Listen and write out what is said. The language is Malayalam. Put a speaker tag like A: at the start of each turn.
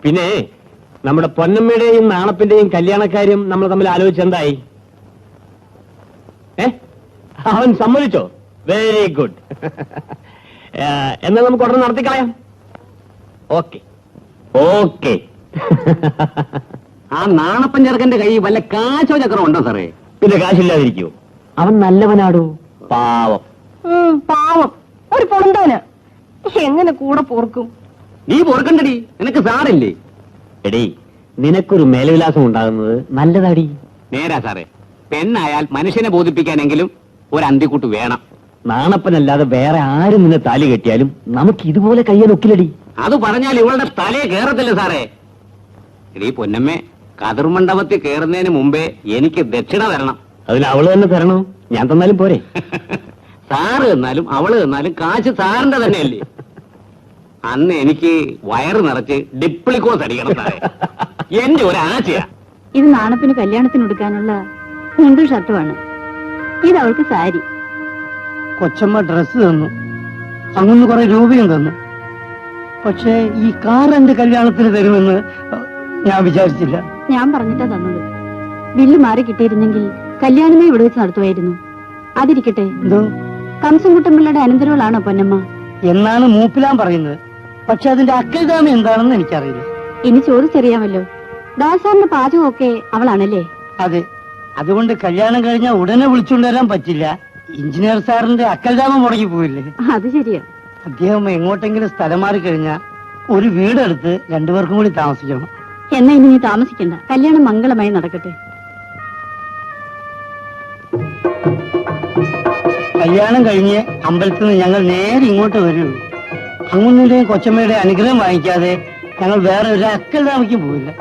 A: പിന്നെ നമ്മുടെ പൊന്നമ്മയുടെയും നാണപ്പിന്റെയും കല്യാണക്കാര്യം നമ്മൾ തമ്മിൽ ആലോചിച്ചെന്തായി? അവൻ സമ്മതിച്ചോ? Very good. എന്നാൽ നമുക്ക് ഉടനെ നടത്തിക്കളയാം. Okay okay.
B: ആ നാണപ്പൻ ചെറുക്കന്റെ കൈ വല്ല കാശോ ചക്രം ഉണ്ടോ സാറേ?
A: പിന്നെ കാശില്ലാതിരിക്കൂ. അവൻ നല്ലവനാടോ. പാവം.
C: പാവം ഒരു പൊന്തവന് എങ്ങനെ കൂടെ പോർക്കും?
B: നീ പോർക്കണ്ടടി, നിനക്ക് സാറില്ലേ?
A: എടീ, നിനക്കൊരു മേലവിലാസം ഉണ്ടാകുന്നത് നല്ലതാടി.
B: നേരാ സാറേ, പെണ്ണായാൽ മനുഷ്യനെ ബോധിപ്പിക്കാനെങ്കിലും ഒരു അന്തിക്കൂട്ട് വേണം.
A: നാണപ്പനല്ലാതെ വേറെ ആരും നിന്നെ താലി കെട്ടിയാലും നമുക്ക് ഇതുപോലെ കയ്യാൻ ഒക്കില്ലടി.
B: അത് പറഞ്ഞാൽ ഇവളുടെ തലയെ കേറത്തില്ല സാറേ. എടീ പൊന്നമ്മേ, കതിർമണ്ഡപത്തിൽ കേറുന്നതിന് മുമ്പേ എനിക്ക് ദക്ഷിണ തരണം.
A: അതിന് അവള് തന്നെ തരണോ? ഞാൻ തന്നാലും പോരെ?
B: സാറ് തന്നാലും അവള് തന്നാലും കാശ് സാറിന്റെ തന്നെയല്ലേ? അന്ന് എനിക്ക് വയറ് നിറച്ച് ഡിപ്ലിക്കോസ് അടിക്കണം സാറേ. എന്റെ ഒരു ആശയാ.
C: ഇത് നാണപ്പിന് കല്യാണത്തിന് എടുക്കാനുള്ള മുണ്ടും ഷർട്ടുമാണ്. ഇത് അവൾക്ക് സാരി.
D: കൊച്ചമ്മ ഡ്രസ് തന്നു, അങ്ങനെ കുറെ രൂപയും തന്നു. പക്ഷേ ഈ കാർ എന്റെ കല്യാണത്തിന് തരുമെന്ന് ഞാൻ വിചാരിച്ചില്ല.
C: ഞാൻ പറഞ്ഞിട്ടാ തന്നത്. ബില്ല് മാറി കിട്ടിയിരുന്നെങ്കിൽ കല്യാണമേ ഇവിടെ വെച്ച് നടത്തുമായിരുന്നു. അതിരിക്കട്ടെ,
D: എന്തോ
C: കംസൻകുട്ടമ്പിള്ളയുടെ അനന്തരവളാണോ പൊന്നമ്മ?
D: എന്നാണ് മൂപ്പിലാൻ പറയുന്നത്. പക്ഷെ അതിന്റെ അക്കൽദാമം എന്താണെന്ന് എനിക്കറിയില്ല.
C: ഇനി ചോദിച്ചറിയാമല്ലോ. ദാസാറിന്റെ പാചകമൊക്കെ അവളാണല്ലേ?
D: അതെ, അതുകൊണ്ട് കല്യാണം കഴിഞ്ഞാൽ ഉടനെ വിളിച്ചുകൊണ്ടുവരാൻ പറ്റില്ല. എഞ്ചിനീയർ സാറിന്റെ അക്കൽദാമം മുടങ്ങി പോയില്ലേ?
C: അത് ശരിയാ.
D: അദ്ദേഹം എങ്ങോട്ടെങ്കിലും സ്ഥലം മാറി കഴിഞ്ഞാൽ ഒരു വീടെടുത്ത് രണ്ടുപേർക്കും കൂടി താമസിക്കണം.
C: എന്നാ ഇനി നീ താമസിക്കണ്ട. കല്യാണം മംഗളമായി നടക്കട്ടെ.
D: കല്യാണം കഴിഞ്ഞ് അമ്പലത്തിൽ നിന്ന് ഞങ്ങൾ നേരെ ഇങ്ങോട്ട് വരുള്ളൂ. അങ്ങുന്നിന്റെയും കൊച്ചമ്മയുടെ അനുഗ്രഹം വാങ്ങിക്കാതെ ഞങ്ങൾ വേറെ ഒരു അക്കൽദാമയ്ക്കും പോയില്ല.